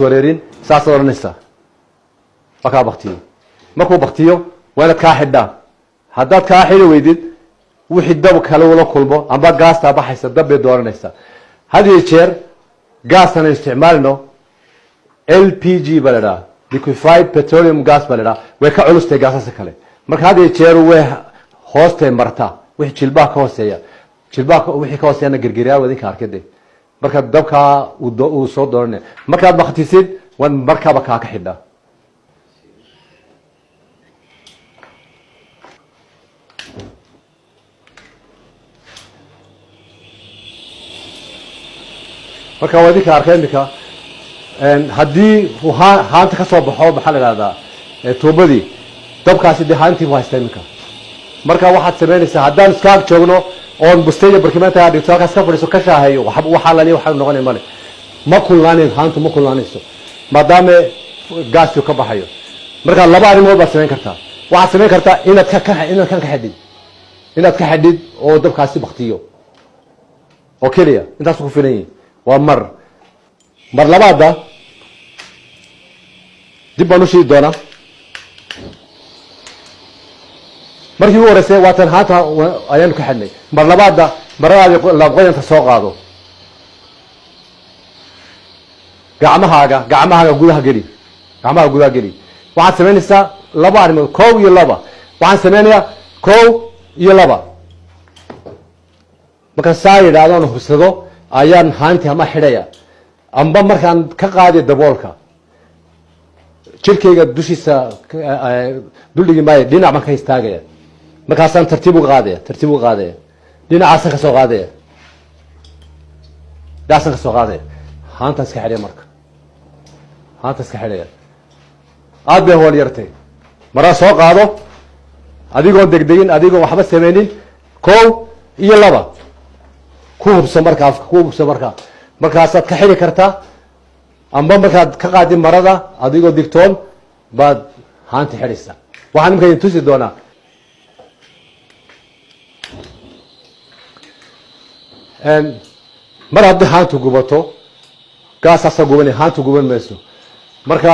iswareerin saas oranaysa markaa baktiyo markuu baktiyo wala ka xidha haddaad ka xidhi weydid wixii dab kale wala kulmo amba gaasta baxaysa dab bay dooranaysa hadii jeer gaasana isticmaalno LPG balada liquefied petroleum gas balada way ka culustay gaasas kale marka hadii jeer way hoostay marta wixii jilbaha ka hooseeya jilbaha wixii ka hooseeyana gargariyaa wadinka arkade marka dabka uu soo dooranay markaad baktisid wan markaba ka xidha marka wadinka arkeenka haddii haanta ka soo baxo maxaa la yiraahdaa tuubadii dabkaasi haantii waa isticmaalka marka waxaad sameynaysaa haddaan iska joogno oon busteeyo barkimaanta dhigto halkaas ka fadhiiso ka shaahayo waxa la leeyahay waxa noqonay male ma kulaanin haantu ma kulaanayso maadaama gaasku ka baxayo marka laba arrimood baad sameyn kartaa waxaad sameyn kartaa inaad ka xidhid oo dabkaasi baktiyo oo kaliya intaas ku filan yihiin waa mar labaada dib baan u shii doonaa markii ugu horeysay waatan haanta ayaan ka xidhnay mar labaada maradaadi laaqoyanta soo qaado gacmahaaga gudaha geli waxaad samaynaysaa laba arrimood kow iyo laba waxaan samaynayaa kow iyo laba markaan saa yidhaahdoon hubsado ayaan haanti ama xidhaya amba markaan ka qaadiyo daboolka jirkayga dushiisa duldhigi maayo dhinac baan ka istaagaya markaasaan tartiib u qaadaya dhinacaasan kasoo qaadaya haantaan iska xidhaya marka aad bay hool yartay maraa soo qaado adigoon degdegin adigoon waxba sameynin kow iyo laba ku hubso markaa markaasaad ka xidhi kartaa amba markaad ka qaadi marada adigoo digtoon baad haanta xidhaysa waxaan imika idin tusi doonaa mar haddii haantu gubato gaasaasa gubani haantu guban mayso marka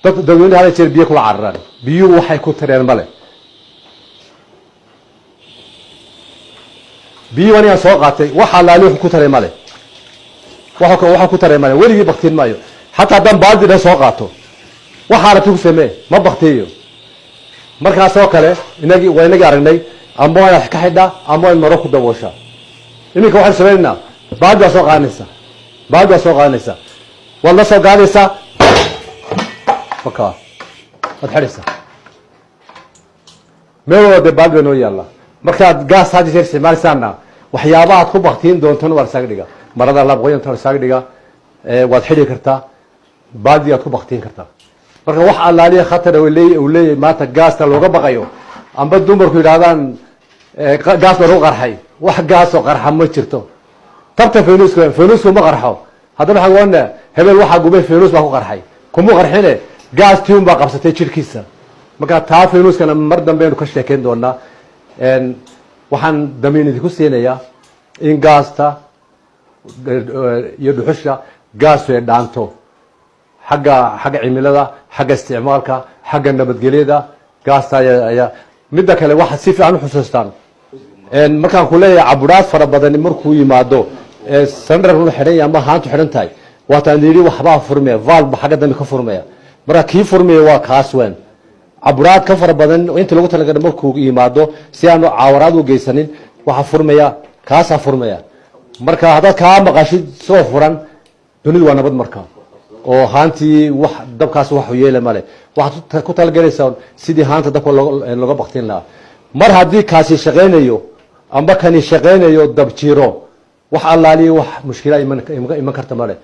dadweyne hada jeer biyo kula cararaan biyuhu waxay ku tareen male biyo aniga soo qaatay waxa laali ku taray male waxa ku taray male weligii baktiin maayo hatta haddaan baaldi dhan soo qaato waxa aragti ku samee ma baktiyo markaas oo kale inagii aragnay amba waa ka xidha amba waa maro ku daboosha iminka waxaan sameynaa baaldi soo qaadanaysa wala soo gaadaysa marka ad xidhaysa meewada baaldi noo yaala markaad gaas hadii jeer isticmaalsaana waxyaabaha aad ku baktiin doontaan waa isaga dhiga marada laabqoyanta isaga dhiga waad xidhi kartaa baaldi aad ku baktiin kartaa marka wax allaaliya khatar uu leeyahay maanta gaasta looga baqayo amba dumarku yiraahdaan gaas lagu qarxay wax gaas oo qarxa ma jirto tabta feenusku ma qarxo haddana waxa go'ana hebel waxa gubay feenus baa ku qarxay kuma qarxine gaas tiim baa qabsatay jirkiisa marka taa feenuskana mar dambe aynu ka sheekeyn doonaa waxaan damiinadi ku siinayaa in gaasta iyo dhuxusha gaas ay dhaanto xagga cimilada xagga isticmaalka xagga nabadgelyada gaasta ayaa midda kale waxa si fiican u xusuustaan markaan ku leeyahay caburaad fara badan markuu yimaado sandar uu xidhan yahay ama haantu xidhan tahay waataan yiri waxba furmaya valve xagga dambe ka furmaya marka kii furmaya waa kaas weyn caburaad ka fara badan inta lagu talagalay markuu yimaado si aanu caawaraad u geysanin waxa furmaya kaasa furmaya marka hadaad ka maqashid soo furan dunidu waa nabad marka oo haantii wax dabkaas wax u yeelay male waxaad ku talagalaysaa sidii haanta dabka looga baktin lahaa mar haddii kaasi shaqeynayo amba kani shaqeynayo dab jiro wax allaali wax mushkila iman karta male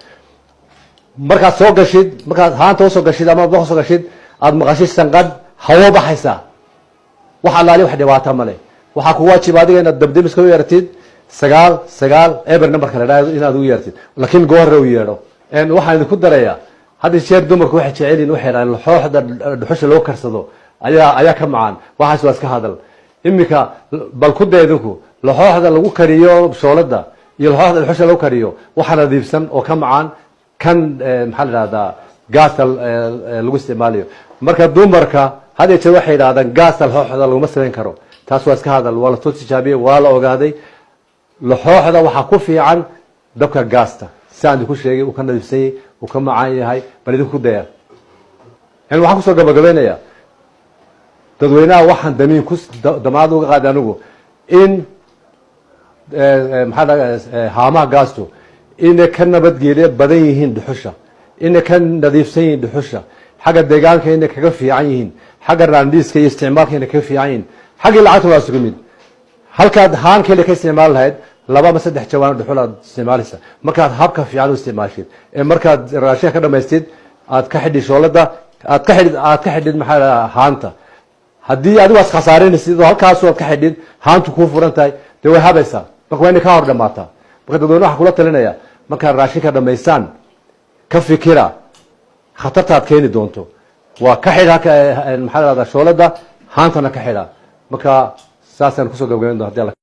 markaad soo gashid markaad haanta soo gashid ama soo gashid aad maqashid sanqad hawo baxaysa wax allaali wax dhibaato male waxa ku waajib adiga inaad dabdabis ka yeertid 9 eber number kale inaad u yeertid laakiin goor u yeero waxaan ku darayaa hadii jeer dumarku waxay jeceliin waxay raadin xooxda dhuxusha loo karsado ayaa ka macaan waxaas waa iska hadal imika bal ku deedinku xooxda lagu kariyo shoolada iyo xooxda dhuxusha lagu kariyo waxa nadiifsan oo ka macaan kan maxaa la yiraahdaa gaasta lagu isticmaalayo marka dumarka had iyo jeer waxay yidhahdaan gaasta laxooxda laguma samayn karo taas waa iska hadal waa la soo tijaabiyey waa la ogaaday laxooxda waxaa ku fiican dabka gaasta saan ku sheegay uu ka nadiifsan yahay uu ka macaan yahay bal idinku daya yani waxaan kusoo gabagabeynayaa dadweynaha waxaan damiin ku damaad uga qaaday anigu in maxaa dhaga haamaha gaastu inay ka nabadgelyo badan yihiin dhuxusha inay ka nadiifsan yihiin dhuxusha xagga deegaanka inay kaga fiican yihiin xagga raandiiska iyo isticmaalka inay kaga fiican yihiin xaggii lacagta waa isugu mid halkaad haan kale ka isticmaali lahayd laba ama saddex jawaan dhuxul aad isticmaalaysa markaad habka fiican u isticmaashid ee markaad raashin ka dhamaystid aad ka xidhid shoolada aad ka xidhid maxaa haanta haddii adigu aad khasaarinaysid oo halkaas aad ka xidhid haantu kuu furan tahay dee way habaysaa marka waa inay ka hor dhamaataa marka dadweyne waxaa kula talinaya markaad raashinka dhamaystaan ka fikira khatarta aad keeni doonto waa ka xidha maxaa la shoolada haantana ka xidha marka saasaan kusoo gabagabayn doona hadii